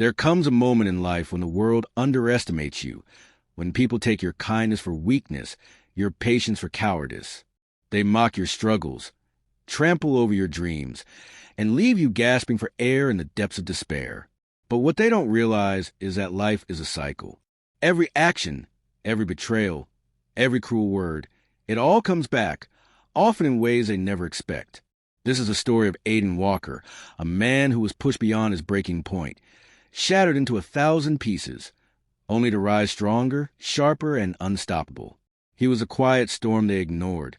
There comes a moment in life when the world underestimates you, when people take your kindness for weakness, your patience for cowardice. They mock your struggles, trample over your dreams, and leave you gasping for air in the depths of despair. But what they don't realize is that life is a cycle. Every action, every betrayal, every cruel word, it all comes back, often in ways they never expect. This is the story of Aiden Walker, a man who was pushed beyond his breaking point, shattered into 1,000 pieces, only to rise stronger, sharper, and unstoppable. He was a quiet storm they ignored,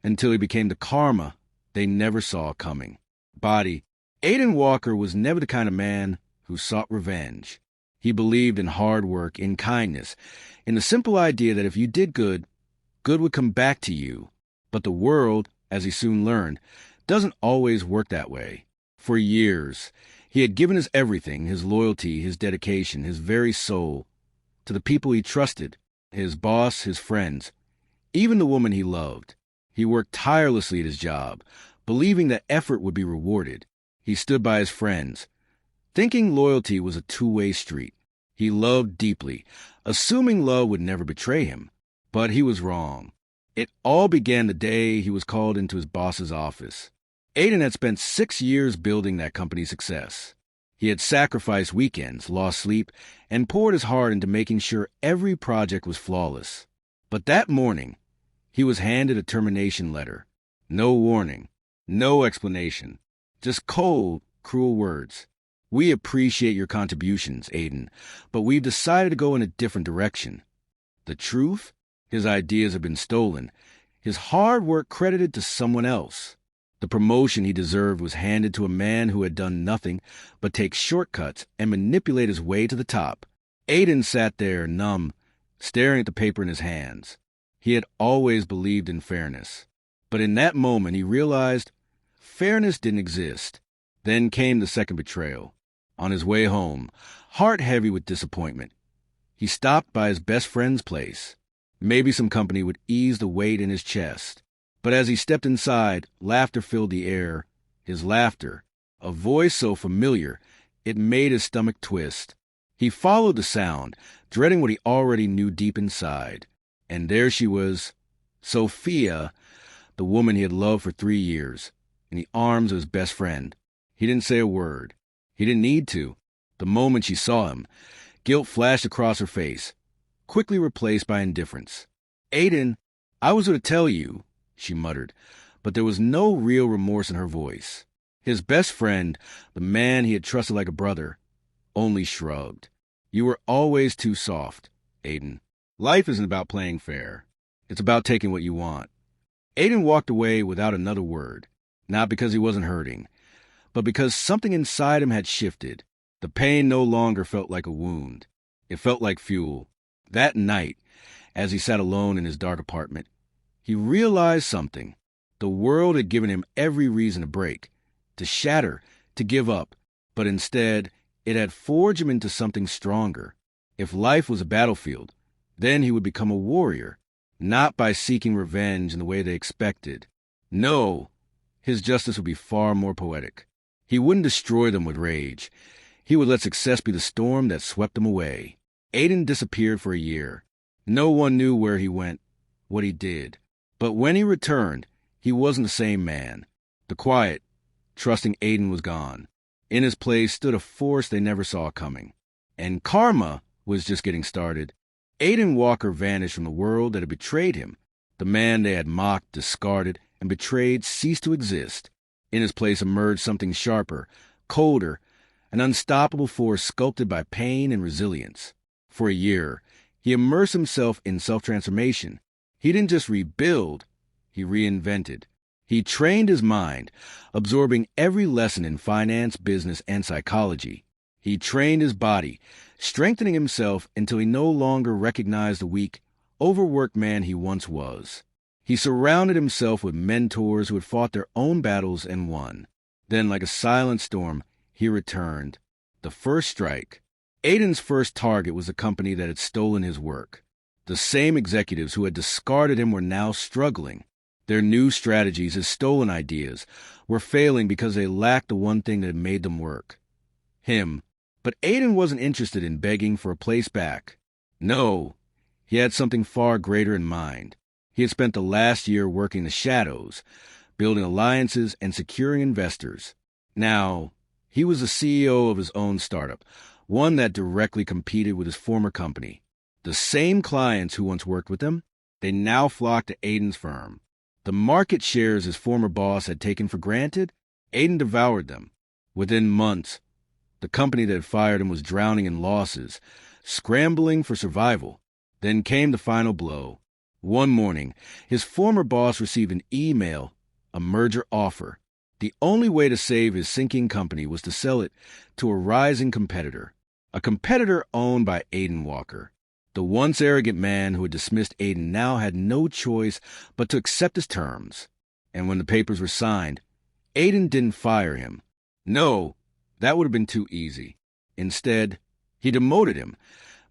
until he became the karma they never saw coming. Aiden Walker was never the kind of man who sought revenge. He believed in hard work, in kindness, in the simple idea that if you did good, good would come back to you. But the world, as he soon learned, doesn't always work that way. For years, he had given his everything, his loyalty, his dedication, his very soul, to the people he trusted, his boss, his friends, even the woman he loved. He worked tirelessly at his job, believing that effort would be rewarded. He stood by his friends, thinking loyalty was a two-way street. He loved deeply, assuming love would never betray him. But he was wrong. It all began the day he was called into his boss's office. Aiden had spent 6 years building that company's success. He had sacrificed weekends, lost sleep, and poured his heart into making sure every project was flawless. But that morning, he was handed a termination letter. No warning, no explanation, just cold, cruel words. "We appreciate your contributions, Aiden, but we've decided to go in a different direction." The truth? His ideas had been stolen, his hard work credited to someone else. The promotion he deserved was handed to a man who had done nothing but take shortcuts and manipulate his way to the top. Aiden sat there, numb, staring at the paper in his hands. He had always believed in fairness. But in that moment, he realized fairness didn't exist. Then came the second betrayal. On his way home, heart heavy with disappointment, he stopped by his best friend's place. Maybe some company would ease the weight in his chest. But as he stepped inside, laughter filled the air. His laughter, a voice so familiar, it made his stomach twist. He followed the sound, dreading what he already knew deep inside. And there she was, Sophia, the woman he had loved for 3 years, in the arms of his best friend. He didn't say a word. He didn't need to. The moment she saw him, guilt flashed across her face, quickly replaced by indifference. "Aiden, I was going to tell you," she muttered, but there was no real remorse in her voice. His best friend, the man he had trusted like a brother, only shrugged. "You were always too soft, Aiden. Life isn't about playing fair. It's about taking what you want." Aiden walked away without another word, not because he wasn't hurting, but because something inside him had shifted. The pain no longer felt like a wound. It felt like fuel. That night, as he sat alone in his dark apartment, he realized something. The world had given him every reason to break, to shatter, to give up, but instead, it had forged him into something stronger. If life was a battlefield, then he would become a warrior, not by seeking revenge in the way they expected. No, his justice would be far more poetic. He wouldn't destroy them with rage. He would let success be the storm that swept them away. Aiden disappeared for a year. No one knew where he went, what he did. But when he returned, he wasn't the same man. The quiet, trusting Aiden was gone. In his place stood a force they never saw coming. And karma was just getting started. Aiden Walker vanished from the world that had betrayed him. The man they had mocked, discarded, and betrayed ceased to exist. In his place emerged something sharper, colder, an unstoppable force sculpted by pain and resilience. For a year, he immersed himself in self-transformation. He didn't just rebuild, he reinvented. He trained his mind, absorbing every lesson in finance, business, and psychology. He trained his body, strengthening himself until he no longer recognized the weak, overworked man he once was. He surrounded himself with mentors who had fought their own battles and won. Then, like a silent storm, he returned. The first strike. Aiden's first target was the company that had stolen his work. The same executives who had discarded him were now struggling. Their new strategies, his stolen ideas, were failing because they lacked the one thing that had made them work. Him, But Aiden wasn't interested in begging for a place back. No, he had something far greater in mind. He had spent the last year working the shadows, building alliances and securing investors. Now, he was the CEO of his own startup, one that directly competed with his former company. The same clients who once worked with him, they now flocked to Aiden's firm. The market shares his former boss had taken for granted, Aiden devoured them. Within months, the company that had fired him was drowning in losses, scrambling for survival. Then came the final blow. One morning, his former boss received an email, a merger offer. The only way to save his sinking company was to sell it to a rising competitor, a competitor owned by Aiden Walker. The once arrogant man who had dismissed Aiden now had no choice but to accept his terms. And when the papers were signed, Aiden didn't fire him. No, that would have been too easy. Instead, he demoted him,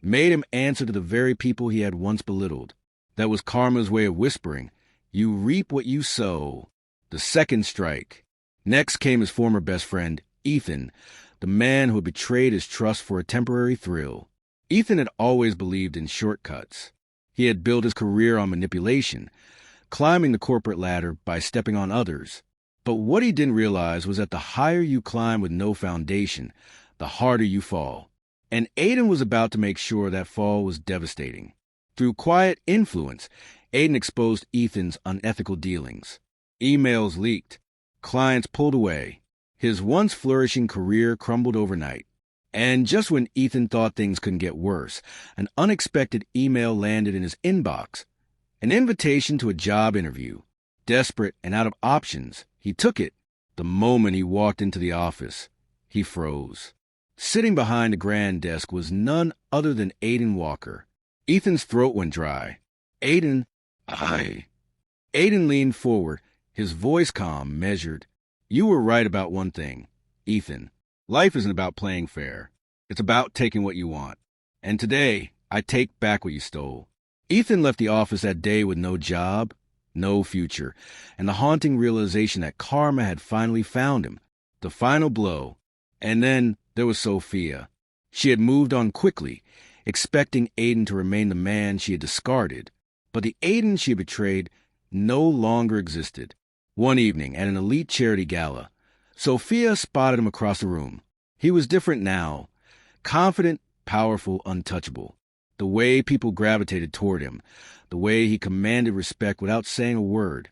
made him answer to the very people he had once belittled. That was karma's way of whispering, "You reap what you sow." The second strike. Next came his former best friend, Ethan, the man who had betrayed his trust for a temporary thrill. Ethan had always believed in shortcuts. He had built his career on manipulation, climbing the corporate ladder by stepping on others. But what he didn't realize was that the higher you climb with no foundation, the harder you fall. And Aiden was about to make sure that fall was devastating. Through quiet influence, Aiden exposed Ethan's unethical dealings. Emails leaked. Clients pulled away. His once flourishing career crumbled overnight. And just when Ethan thought things couldn't get worse, an unexpected email landed in his inbox. An invitation to a job interview. Desperate and out of options, he took it. The moment he walked into the office, he froze. Sitting behind the grand desk was none other than Aiden Walker. Ethan's throat went dry. Aiden leaned forward, his voice calm, measured. "You were right about one thing, Ethan. Life isn't about playing fair. It's about taking what you want. And today, I take back what you stole." Ethan left the office that day with no job, no future, and the haunting realization that karma had finally found him. The final blow. And then there was Sophia. She had moved on quickly, expecting Aiden to remain the man she had discarded. But the Aiden she had betrayed no longer existed. One evening, at an elite charity gala, Sophia spotted him across the room. He was different now. Confident, powerful, untouchable. The way people gravitated toward him, the way he commanded respect without saying a word.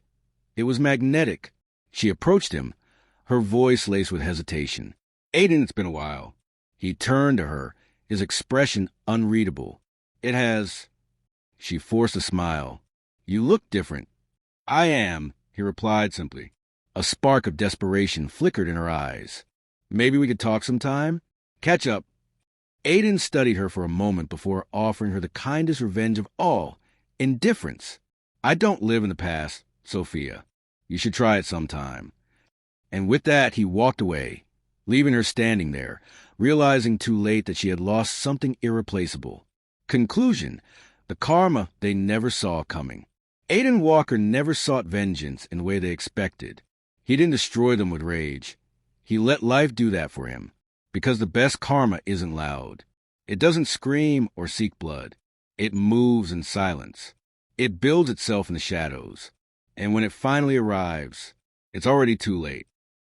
It was magnetic. She approached him, her voice laced with hesitation. "Aiden, it's been a while." He turned to her, his expression unreadable. "It has." She forced a smile. "You look different." "I am," he replied simply. A spark of desperation flickered in her eyes. "Maybe we could talk sometime? Catch up." Aiden studied her for a moment before offering her the kindest revenge of all, indifference. "I don't live in the past, Sophia. You should try it sometime." And with that, he walked away, leaving her standing there, realizing too late that she had lost something irreplaceable. Conclusion: the karma they never saw coming. Aiden Walker never sought vengeance in the way they expected. He didn't destroy them with rage. He let life do that for him. Because the best karma isn't loud. It doesn't scream or seek blood. It moves in silence. It builds itself in the shadows. And when it finally arrives, it's already too late.